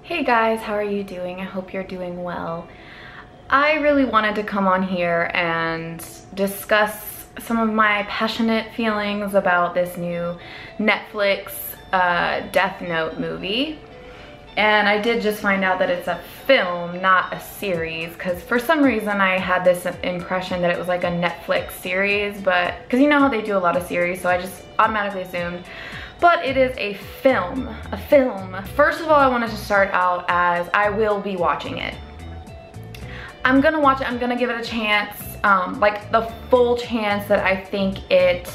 Hey guys, how are you doing? I hope you're doing well. I really wanted to come on here and discuss some of my passionate feelings about this new Netflix Death Note movie. And I did just find out that it's a film, not a series, because for some reason I had this impression that it was like a Netflix series, but because you know how they do a lot of series, so I just automatically assumed. But it is a film, First of all, I wanted to start out as I will be watching it. I'm gonna watch it, I'm gonna give it a chance, like the full chance that I think it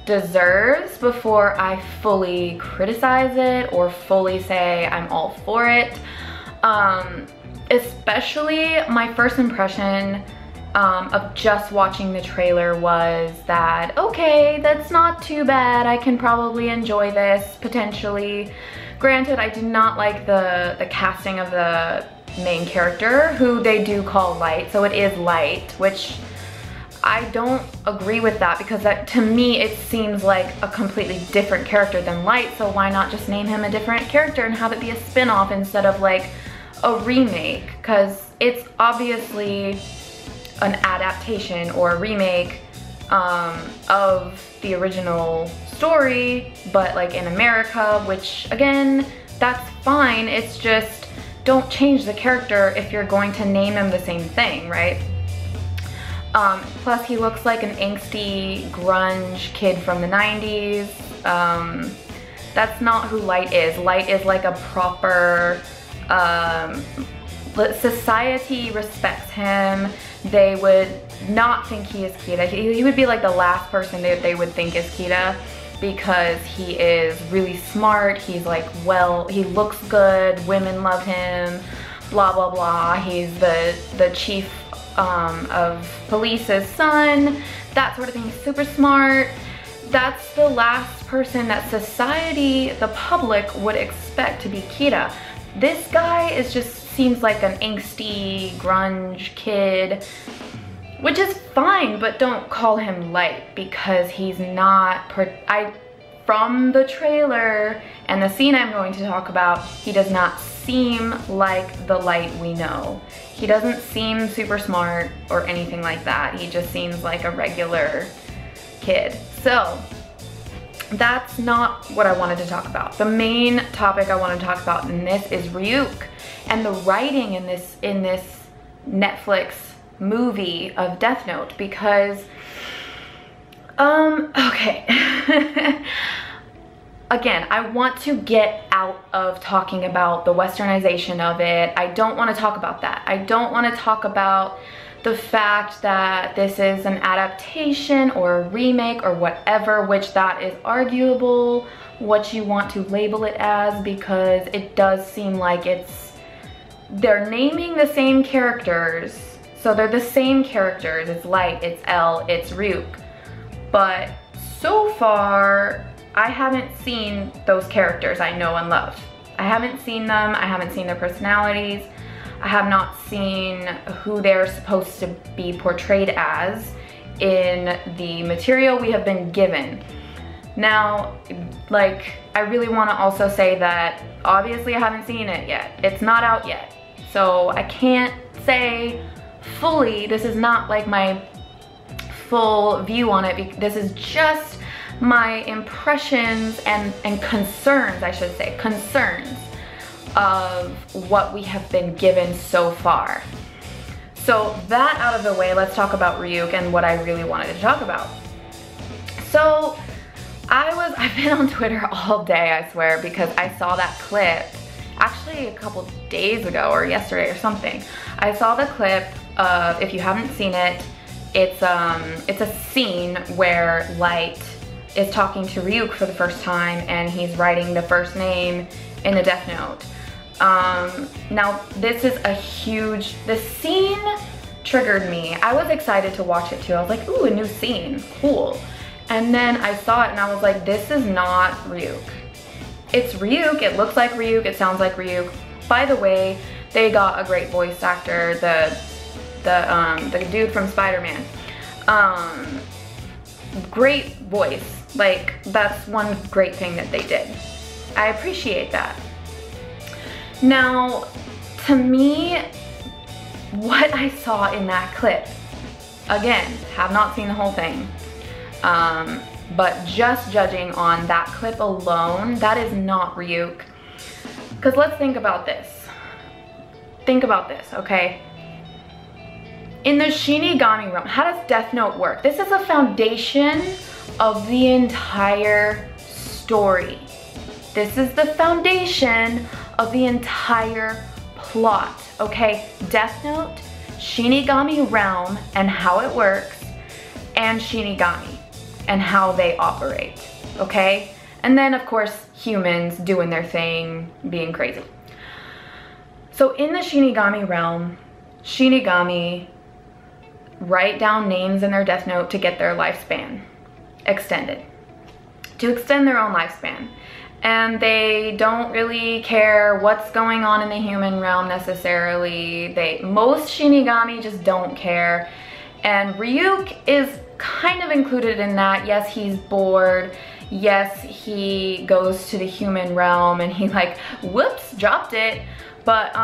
deserves before I fully criticize it or fully say I'm all for it. Especially my first impression of just watching the trailer was that, okay, that's not too bad. I can probably enjoy this, potentially. Granted, I did not like the casting of the main character, who they do call Light, so it is Light, which I don't agree with that because that, to me, it seems like a completely different character than Light, so why not just name him a different character and have it be a spin-off instead of like a remake? Because it's obviously an adaptation or a remake of the original story, but like in America, which again, that's fine. It's just, don't change the character if you're going to name him the same thing, right? Plus he looks like an angsty grunge kid from the 90s. That's not who Light is. Light is like a proper, society respects him. They would not think he is Kira. He would be like the last person they would think is Kira because he is really smart. He's like, well, he looks good. Women love him, blah, blah, blah. He's the chief of police's son, that sort of thing. He's super smart. That's the last person that society, the public, would expect to be Kira. This guy is just seems like an angsty grunge kid, which is fine, but don't call him Light because he's not, from the trailer and the scene I'm going to talk about, he does not seem like the Light we know. He doesn't seem super smart or anything like that. He just seems like a regular kid. So that's not what I wanted to talk about. The main topic I want to talk about in this is Ryuk and the writing in this Netflix movie of Death Note, because okay. Again, I want to get out of talking about the westernization of it. I don't want to talk about that. I don't want to talk about the fact that this is an adaptation or a remake or whatever, which that is arguable what you want to label it as, because it does seem like they're naming the same characters. So they're the same characters. It's Light, it's L, it's Ryuk. But so far, I haven't seen those characters I know and love. I haven't seen them. I haven't seen their personalities. I have not seen who they're supposed to be portrayed as in the material we have been given. Now, like, I really want to also say that obviously I haven't seen it yet. It's not out yet. So I can't say fully, this is not like my full view on it. This is just my impressions and concerns, I should say, concerns of what we have been given so far. So that out of the way, let's talk about Ryuk and what I really wanted to talk about. So I've been on Twitter all day, I swear, because I saw that clip actually a couple days ago or yesterday or something. I saw the clip of, if you haven't seen it, it's a scene where Light is talking to Ryuk for the first time and he's writing the first name in the Death Note. Now this is the scene triggered me. I was excited to watch it too. I was like, ooh, a new scene, cool. And then I saw it and I was like, this is not Ryuk. It's Ryuk, it looks like Ryuk, it sounds like Ryuk. By the way, they got a great voice actor, the dude from Spider-Man. Great voice. Like, that's one great thing that they did. I appreciate that. Now, to me, what I saw in that clip, again, have not seen the whole thing, but just judging on that clip alone, that is not Ryuk. Because let's think about this. Think about this, okay? In the Shinigami realm, how does Death Note work? This is the foundation of the entire story. This is the foundation of the entire plot, okay? Death Note, Shinigami realm and how it works, and Shinigami and how they operate, okay? And then of course, humans doing their thing, being crazy. So in the Shinigami realm, Shinigami write down names in their Death Note to get their lifespan extended, to extend their own lifespan. And they don't really care what's going on in the human realm necessarily. Most Shinigami just don't care. And Ryuk is kind of included in that. Yes, he's bored. Yes, he goes to the human realm and he like, whoops, dropped it. But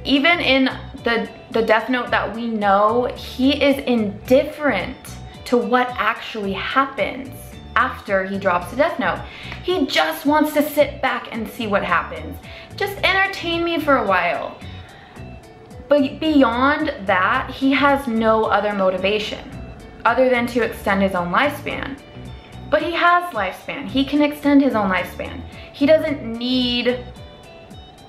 even in the Death Note that we know, he is indifferent to what actually happens after he drops the Death Note. He just wants to sit back and see what happens. Just entertain me for a while. But beyond that, he has no other motivation other than to extend his own lifespan. But he has lifespan. He can extend his own lifespan. He doesn't need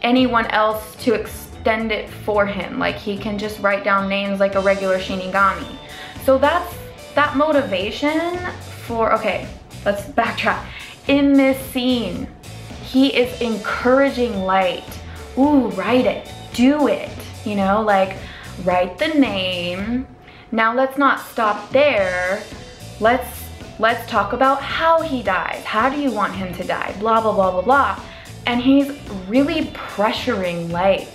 anyone else to extend it for him. Like, he can just write down names like a regular Shinigami. So that's that motivation for, okay, let's backtrack. In this scene, he is encouraging Light. Ooh, write it, do it. You know, like, write the name. Now let's not stop there. Let's talk about how he dies. How do you want him to die? Blah, blah, blah, blah, blah. And he's really pressuring Light,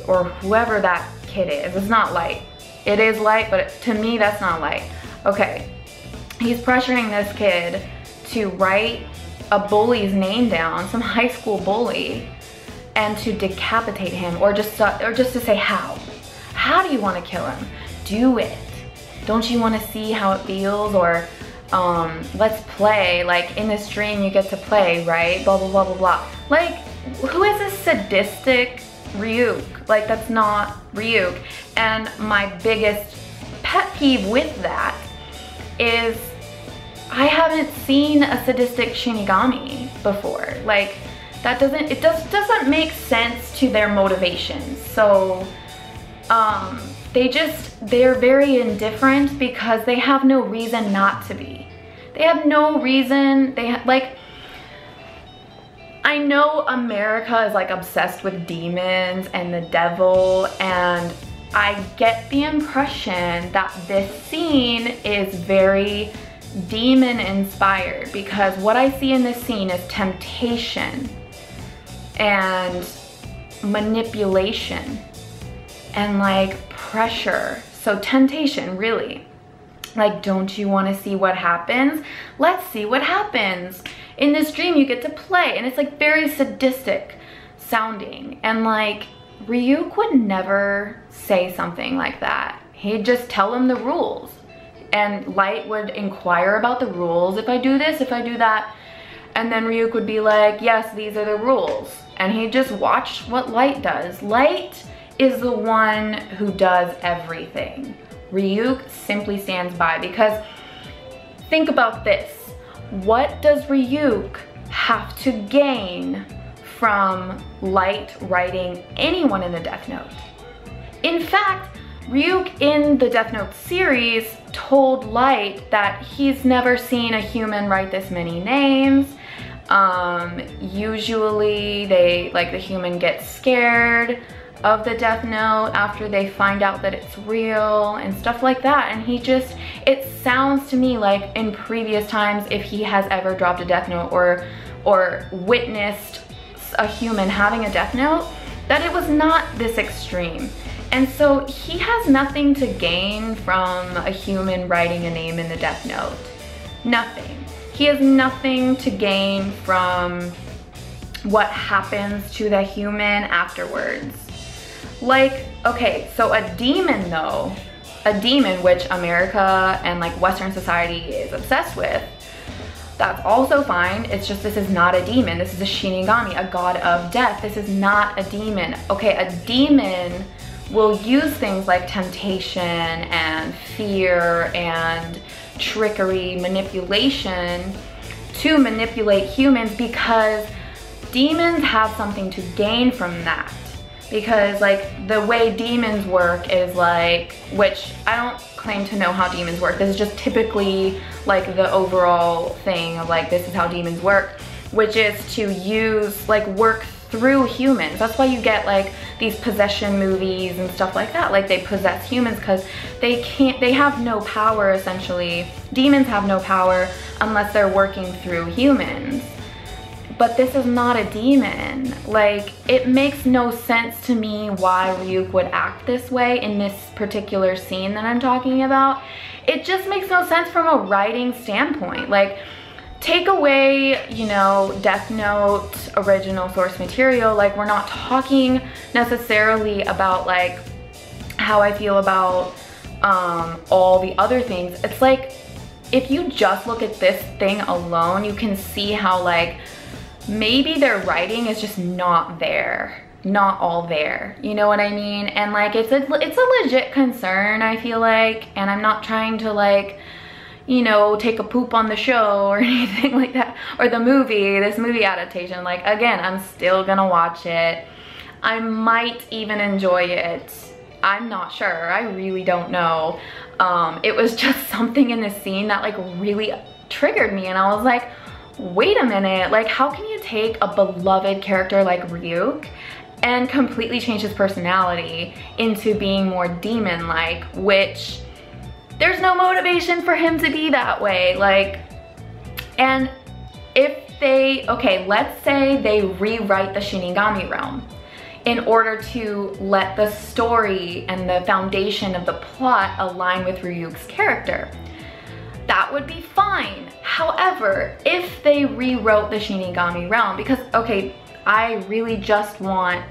or whoever that kid is. It's not Light. It is Light, but to me, that's not Light. Okay, he's pressuring this kid to write a bully's name down, some high school bully, and to decapitate him, or just to say how. How do you want to kill him? Do it. Don't you want to see how it feels? Or let's play. Like, in this dream you get to play, right? Blah blah blah blah blah. Like, who is this sadistic Ryuk? Like, that's not Ryuk. And my biggest pet peeve with that is I haven't seen a sadistic Shinigami before. Like, that doesn't make sense to their motivations. So they're very indifferent because they have no reason not to be. They have no reason. Like, I know America is like obsessed with demons and the devil, and I get the impression that this scene is very demon inspired, because what I see in this scene is temptation and manipulation and like pressure. So temptation, really. Like, don't you want to see what happens? Let's see what happens. In this dream you get to play, and it's like very sadistic sounding. And like, Ryuk would never say something like that. He'd just tell him the rules. And Light would inquire about the rules. If I do this, if I do that. And then Ryuk would be like, yes, these are the rules. And he'd just watch what Light does. Light is the one who does everything. Ryuk simply stands by, because think about this. What does Ryuk have to gain from Light writing anyone in the Death Note? In fact, Ryuk in the Death Note series told Light that he's never seen a human write this many names. Usually the human gets scared of the Death Note after they find out that it's real and stuff like that. And it sounds to me like in previous times, if he has ever dropped a Death Note or witnessed a human having a Death Note, that it was not this extreme. And so he has nothing to gain from a human writing a name in the Death Note. Nothing. He has nothing to gain from what happens to the human afterwards. Like, okay, so a demon though, a demon, which America and like Western society is obsessed with, that's also fine. It's just, this is not a demon. This is a Shinigami, a god of death. This is not a demon. Okay, a demon will use things like temptation and fear and trickery, manipulation to manipulate humans, because demons have something to gain from that. Because like the way demons work is like, which I don't claim to know how demons work. This is just typically like the overall thing of like, this is how demons work, which is to use, like, work through humans. That's why you get like these possession movies and stuff like that. Like they possess humans because they have no power essentially. Demons have no power unless they're working through humans. But this is not a demon. Like, it makes no sense to me why Ryuk would act this way in this particular scene that I'm talking about. It just makes no sense from a writing standpoint. Like, take away, you know, Death Note original source material. Like, we're not talking necessarily about like how I feel about all the other things. It's like, if you just look at this thing alone, you can see how like maybe their writing is just not there, not all there, you know what I mean? And like it's a legit concern, I feel like, and I'm not trying to like, you know, take a poop on the show or anything like that, or the movie, this movie adaptation. Like, again, I'm still gonna watch it. I might even enjoy it. I'm not sure, I really don't know. It was just something in the scene that like really triggered me, and I was like, wait a minute, like how can you take a beloved character like Ryuk and completely change his personality into being more demon-like, which there's no motivation for him to be that way. Like, and if they, okay, let's say they rewrite the Shinigami realm in order to let the story and the foundation of the plot align with Ryuk's character, that would be fine. However, if they rewrote the Shinigami realm, because, okay, I really just want,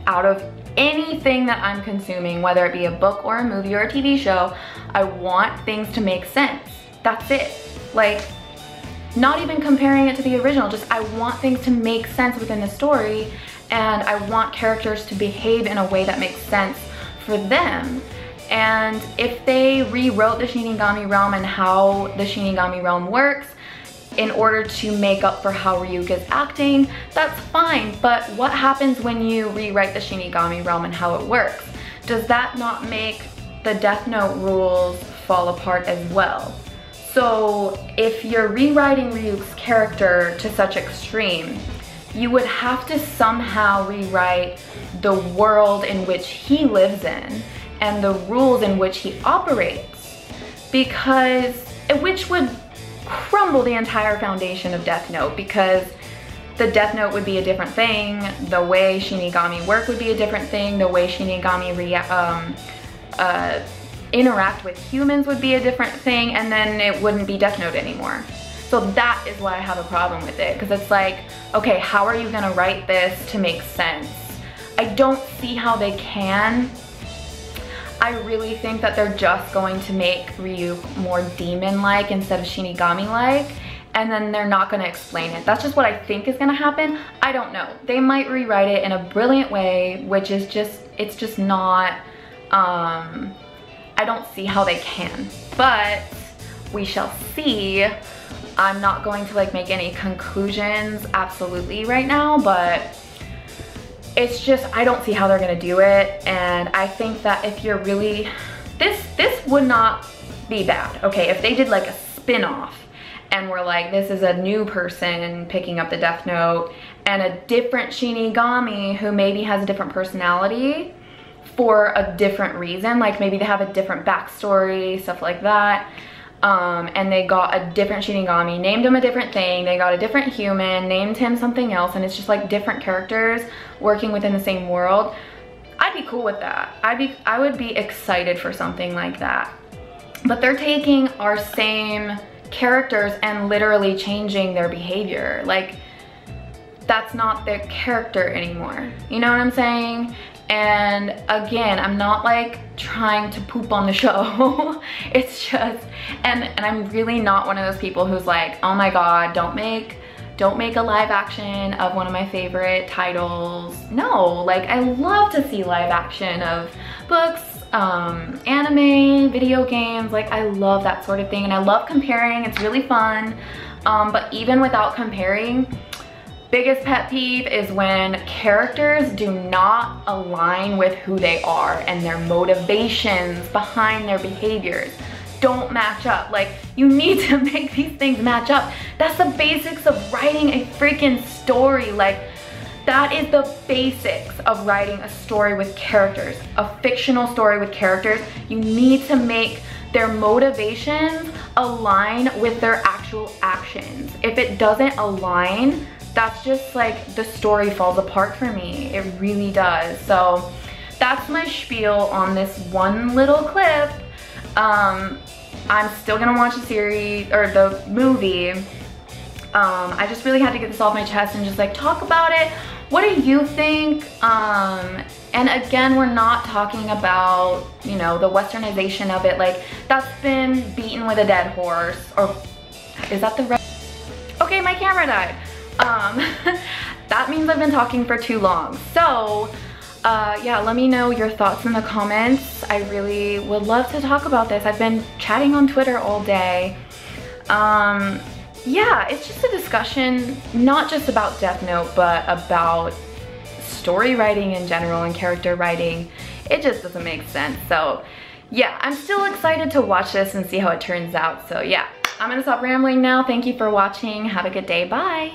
out of anything that I'm consuming, whether it be a book or a movie or a TV show, I want things to make sense. That's it. Like, not even comparing it to the original, just I want things to make sense within the story, and I want characters to behave in a way that makes sense for them. And if they rewrote the Shinigami realm and how the Shinigami realm works in order to make up for how Ryuk is acting, that's fine. But what happens when you rewrite the Shinigami realm and how it works? Does that not make the Death Note rules fall apart as well? So if you're rewriting Ryuk's character to such extreme, you would have to somehow rewrite the world in which he lives in and the rules in which he operates, because which would crumble the entire foundation of Death Note, because the Death Note would be a different thing, the way Shinigami work would be a different thing, the way Shinigami interact with humans would be a different thing, and then it wouldn't be Death Note anymore. So that is why I have a problem with it, because it's like, okay, how are you gonna write this to make sense? I don't see how they can. I really think that they're just going to make Ryuk more demon-like instead of Shinigami-like, and then they're not gonna explain it. That's just what I think is gonna happen. I don't know. They might rewrite it in a brilliant way, which is just, it's just not, I don't see how they can, but we shall see. I'm not going to like make any conclusions absolutely right now, but it's just, I don't see how they're gonna do it. And I think that if you're really, this would not be bad, okay? If they did like a spin-off and we're like, this is a new person picking up the Death Note and a different Shinigami who maybe has a different personality for a different reason, like maybe they have a different backstory, stuff like that. And they got a different Shinigami, named him a different thing, they got a different human, named him something else, and it's just like different characters working within the same world. I'd be cool with that. I would be excited for something like that. But they're taking our same characters and literally changing their behavior. Like, that's not their character anymore. You know what I'm saying? And again, I'm not like trying to poop on the show. It's just, and I'm really not one of those people who's like, oh my God, don't make a live action of one of my favorite titles. No, like I love to see live action of books, anime, video games. Like I love that sort of thing, and I love comparing. It's really fun. But even without comparing, biggest pet peeve is when characters do not align with who they are and their motivations behind their behaviors don't match up. Like, you need to make these things match up. That's the basics of writing a freaking story. Like, that is the basics of writing a story with characters, a fictional story with characters. You need to make their motivations align with their actual actions. If it doesn't align, that's just like, the story falls apart for me. It really does. So that's my spiel on this one little clip. I'm still gonna watch the series, or the movie. I just really had to get this off my chest and just like talk about it. What do you think? And again, we're not talking about, you know, the westernization of it. Like, that's been beaten with a dead horse. Or is that the right? Okay, my camera died. That means I've been talking for too long. So yeah, let me know your thoughts in the comments. I really would love to talk about this. I've been chatting on Twitter all day. Yeah, it's just a discussion, not just about Death Note, but about story writing in general and character writing. It just doesn't make sense. So yeah, I'm still excited to watch this and see how it turns out. So yeah, I'm gonna stop rambling now. Thank you for watching. Have a good day. Bye.